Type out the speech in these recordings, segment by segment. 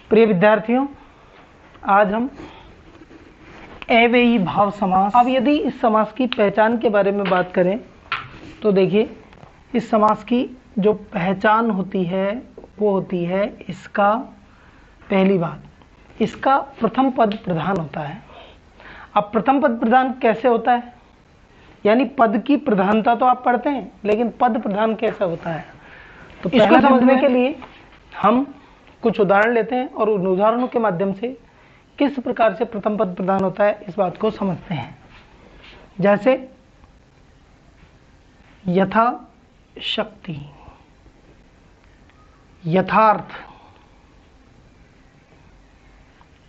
प्रिय विद्यार्थियों, आज हम अव्ययी भाव समास। अब यदि इस समास की पहचान के बारे में बात करें तो देखिए, इस समास की जो पहचान होती है वो होती है इसका, पहली बात, इसका प्रथम पद प्रधान होता है। अब प्रथम पद प्रधान कैसे होता है, यानी पद की प्रधानता तो आप पढ़ते हैं, लेकिन पद प्रधान कैसा होता है, तो इसको समझने के लिए हम कुछ उदाहरण लेते हैं और उन उदाहरणों के माध्यम से किस प्रकार से प्रथम पद प्रधान होता है इस बात को समझते हैं। जैसे यथा शक्ति, यथार्थ,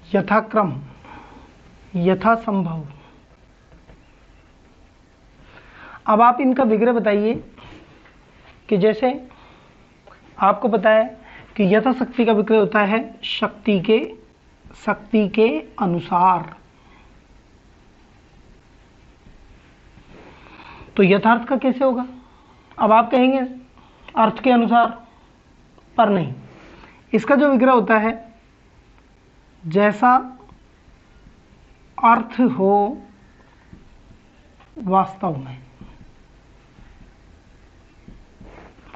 यथाक्रम, यथासंभव। अब आप इनका विग्रह बताइए कि जैसे आपको पता है कि यथाशक्ति का विग्रह होता है शक्ति के अनुसार। तो यथार्थ का कैसे होगा? अब आप कहेंगे अर्थ के अनुसार, पर नहीं, इसका जो विग्रह होता है जैसा अर्थ हो वास्तव में।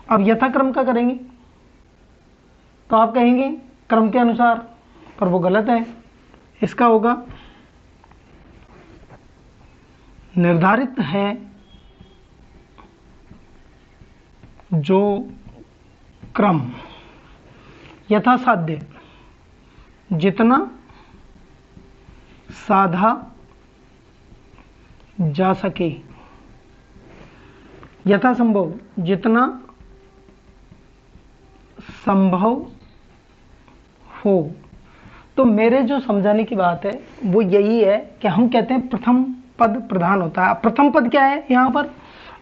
अब यथाक्रम का करेंगे तो आप कहेंगे क्रम के अनुसार, पर वो गलत है। इसका होगा निर्धारित है जो क्रम, यथासाध्य, जितना साधा जा सके, यथासंभव, जितना संभव हो। तो मेरे जो समझाने की बात है वो यही है कि हम कहते हैं प्रथम पद प्रधान होता है। प्रथम पद क्या है यहाँ पर?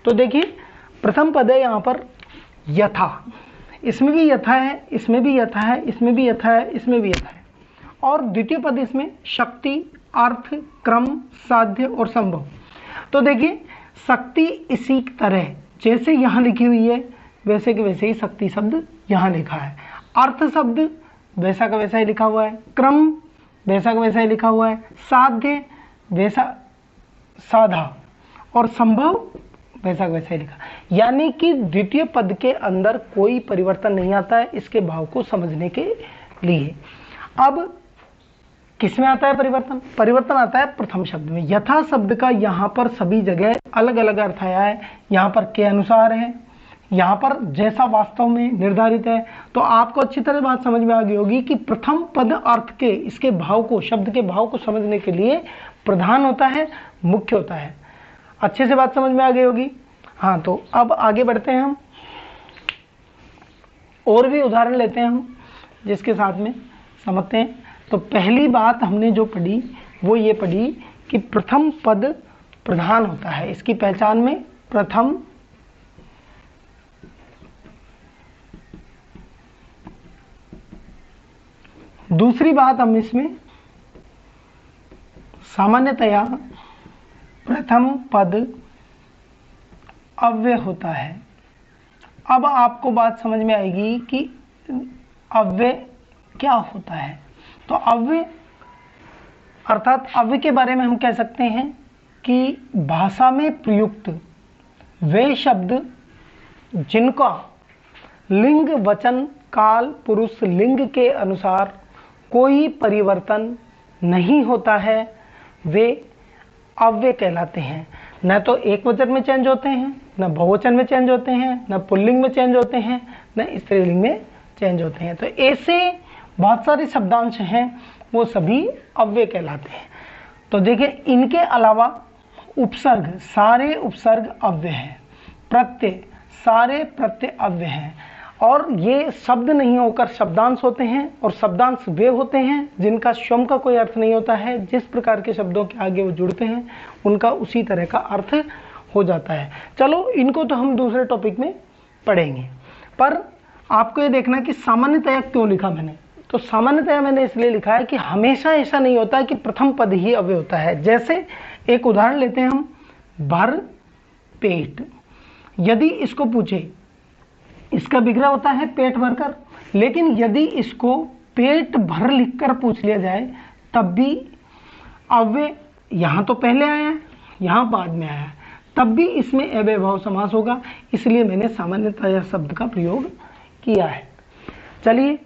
तो देखिए, प्रथम पद है यहाँ पर यथा, इसमें भी यथा है, इसमें भी यथा है, इसमें भी यथा है, इसमें भी यथा है। और द्वितीय पद इसमें शक्ति, अर्थ, क्रम, साध्य और संभव। तो देखिए, शक्ति इसी तरह जैसे यहाँ लिखी हुई है वैसे के वैसे ही शक्ति शब्द यहाँ लिखा है। अर्थ शब्द वैसा का वैसा ही लिखा हुआ है, क्रम वैसा का वैसा ही लिखा हुआ है, साध्य वैसा साधा, और संभव वैसा का वैसा ही लिखा। यानी कि द्वितीय पद के अंदर कोई परिवर्तन नहीं आता है इसके भाव को समझने के लिए। अब किस में आता है परिवर्तन? परिवर्तन आता है प्रथम शब्द में। यथा शब्द का यहाँ पर सभी जगह अलग अलग अर्थ आया है। यहाँ पर के अनुसार है, यहाँ पर जैसा वास्तव में निर्धारित है। तो आपको अच्छी तरह बात समझ में आ गई होगी कि प्रथम पद अर्थ के, इसके भाव को, शब्द के भाव को समझने के लिए प्रधान होता है, मुख्य होता है। अच्छे से बात समझ में आ गई होगी। हाँ, तो अब आगे बढ़ते हैं, हम और भी उदाहरण लेते हैं हम जिसके साथ में समझते हैं। तो पहली बात हमने जो पढ़ी वो ये पढ़ी कि प्रथम पद प्रधान होता है, इसकी पहचान में प्रथम दूसरी बात हम इसमें सामान्यतया प्रथम पद अव्यय होता है। अब आपको बात समझ में आएगी कि अव्यय क्या होता है। तो अव्यय अर्थात अव्यय के बारे में हम कह सकते हैं कि भाषा में प्रयुक्त वे शब्द जिनका लिंग, वचन, काल, पुरुष, लिंग के अनुसार कोई परिवर्तन नहीं होता है वे अव्यय कहलाते हैं। न तो एक वचन में चेंज होते हैं, न बहुवचन में चेंज होते हैं, न पुल्लिंग में चेंज होते हैं, न स्त्रीलिंग में चेंज होते हैं। तो ऐसे बहुत सारे शब्दांश हैं, वो सभी अव्यय कहलाते हैं। तो देखिए, इनके अलावा उपसर्ग, सारे उपसर्ग अव्यय हैं, प्रत्यय, सारे प्रत्यय अव्यय हैं। और ये शब्द नहीं होकर शब्दांश होते हैं, और शब्दांश वे होते हैं जिनका स्वयं का कोई अर्थ नहीं होता है। जिस प्रकार के शब्दों के आगे वो जुड़ते हैं उनका उसी तरह का अर्थ हो जाता है। चलो, इनको तो हम दूसरे टॉपिक में पढ़ेंगे, पर आपको ये देखना कि सामान्यतया क्यों लिखा मैंने। तो सामान्यतया मैंने इसलिए लिखा है कि हमेशा ऐसा नहीं होता है कि प्रथम पद ही अव्यय होता है। जैसे एक उदाहरण लेते हैं हम, भर पेट। यदि इसको पूछे, इसका विग्रह होता है पेट भरकर, लेकिन यदि इसको पेट भर लिखकर पूछ लिया जाए तब भी अव्यय यहाँ तो पहले आया है, यहाँ बाद में आया है, तब भी इसमें अव्ययी भाव समास होगा, इसलिए मैंने सामान्यतः यह शब्द का प्रयोग किया है। चलिए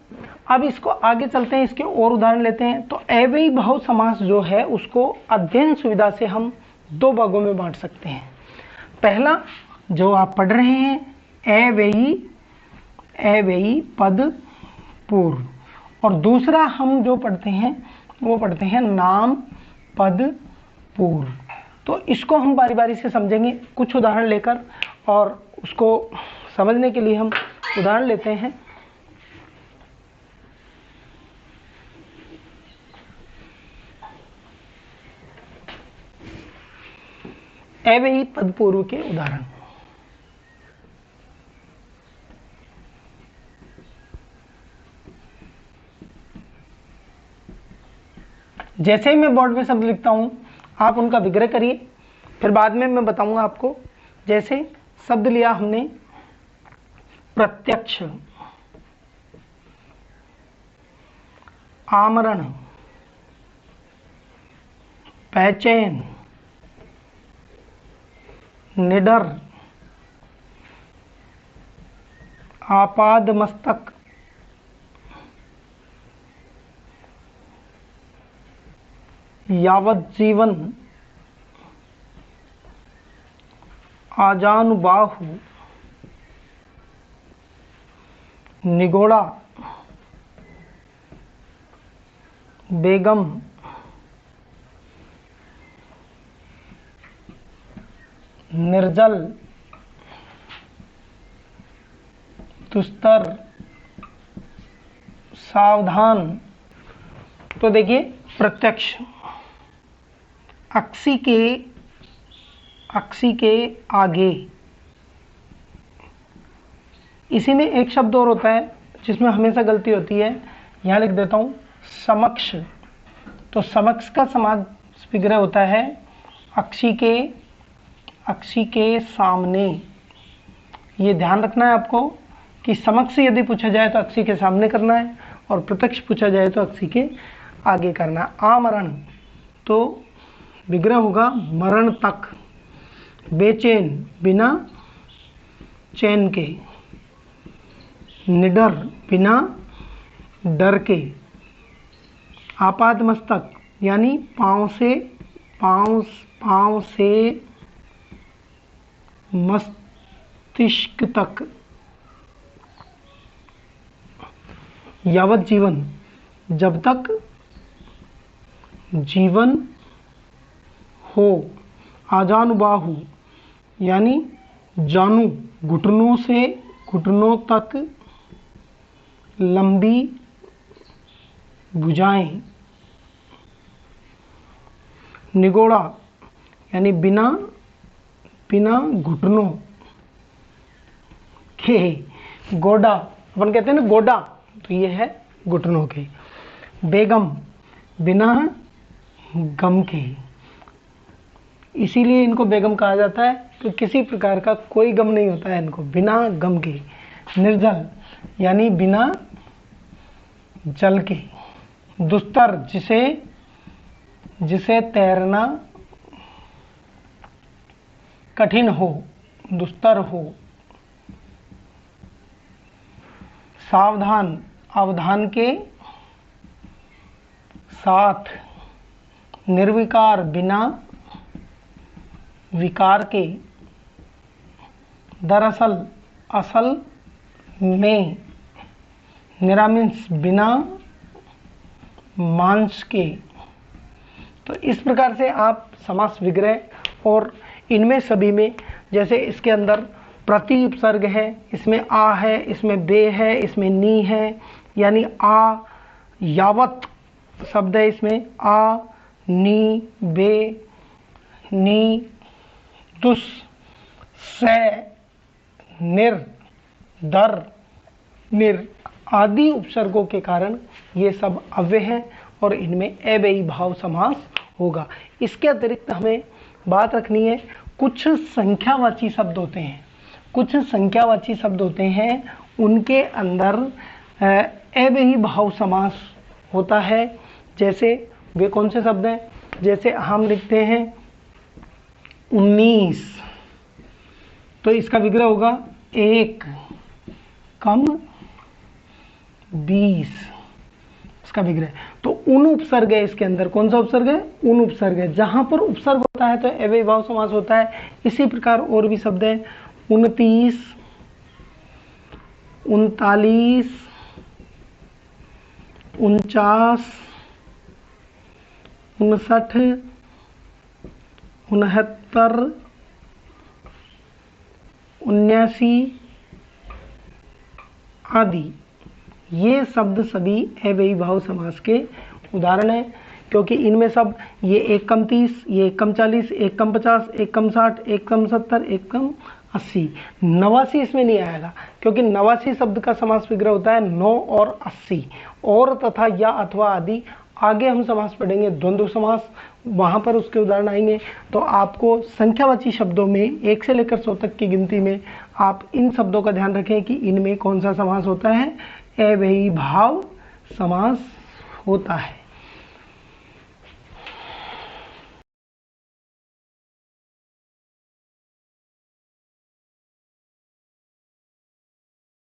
अब इसको आगे चलते हैं, इसके और उदाहरण लेते हैं। तो अव्ययी भाव समास जो है उसको अध्ययन सुविधा से हम दो भागों में बांट सकते हैं। पहला जो आप पढ़ रहे हैं अव्ययी पद पूर्व, और दूसरा हम जो पढ़ते हैं वो पढ़ते हैं नाम पद पूर्व। तो इसको हम बारी बारी से समझेंगे कुछ उदाहरण लेकर, और उसको समझने के लिए हम उदाहरण लेते हैं। अव्ययी पद पूर्व के उदाहरण। जैसे ही मैं बोर्ड में शब्द लिखता हूं आप उनका विग्रह करिए, फिर बाद में मैं बताऊंगा आपको। जैसे शब्द लिया हमने प्रत्यक्ष, आमरण, पहचान, निडर, आपाद मस्तक, यावत जीवन, आजानुबाहु, निगोड़ा, बेगम, निर्जल, दुस्तर, सावधान। तो देखिए प्रत्यक्ष अक्सी के आगे, इसी में एक शब्द और होता है जिसमें हमेशा गलती होती है, यहाँ लिख देता हूँ समक्ष। तो समक्ष का समास विग्रह होता है अक्षी के सामने। ये ध्यान रखना है आपको कि समक्ष यदि पूछा जाए तो अक्षी के सामने करना है, और प्रत्यक्ष पूछा जाए तो अक्षी के आगे करना है। आमरण तो विग्रह होगा मरण तक। बेचैन बिना चैन के। निडर बिना डर के। आपाद मस्तक यानी पाँव से मस्तिष्क तक। यावत जीवन जब तक जीवन हो। आजानुबाहु यानी जानू घुटनों से घुटनों तक लंबी भुजाएं। निगोड़ा यानी बिना घुटनों के। गोडा अपन कहते हैं ना गोडा, तो ये है घुटनों के। बेगम बिना गम के, इसीलिए इनको बेगम कहा जाता है कि किसी प्रकार का कोई गम नहीं होता है इनको, बिना गम के। निर्जल यानी बिना जल के। दुस्तर जिसे तैरना कठिन हो, दुस्तर हो। सावधान अवधान के साथ। निर्विकार बिना विकार के। दरअसल असल में। निरामिष बिना मांस के। तो इस प्रकार से आप समास विग्रह, और इनमें सभी में जैसे इसके अंदर प्रति उपसर्ग है, इसमें आ है, इसमें बे है, इसमें नी है, यानी आ यावत शब्द है, इसमें आ नी बे नी दुस से निर दर निर आदि उपसर्गों के कारण ये सब अव्यय हैं और इनमें अव्ययी भाव समास होगा। इसके अतिरिक्त हमें बात रखनी है, कुछ संख्यावाची शब्द होते हैं, उनके अंदर अव्ययी भाव समास होता है। जैसे वे कौन से शब्द हैं? जैसे हम लिखते हैं 19, तो इसका विग्रह होगा 1 कम 20, इसका विग्रह। तो उन उपसर्ग है इसके अंदर। कौन सा उपसर्ग है? उन उपसर्ग है। जहां पर उपसर्ग होता है तो अव्ययी भाव समास होता है। इसी प्रकार और भी शब्द है 29, 39, 49, 59, 69, 79 आदि। ये शब्द सभी अव्ययी भाव समास के उदाहरण हैं, क्योंकि इनमें सब ये 1 कम 30, ये 1 कम 40, 1 कम 50, 1 कम 60, 1 कम 70, 1 कम 80। 89 इसमें नहीं आएगा, क्योंकि 89 शब्द का समास विग्रह होता है 9 और 80। और तथा या अथवा आदि आगे हम समास पढ़ेंगे, द्वंद्व समास, वहां पर उसके उदाहरण आएंगे। तो आपको संख्यावाची शब्दों में 1 से लेकर 100 तक की गिनती में आप इन शब्दों का ध्यान रखें कि इनमें कौन सा समास होता है? अव्ययी भाव समास होता है।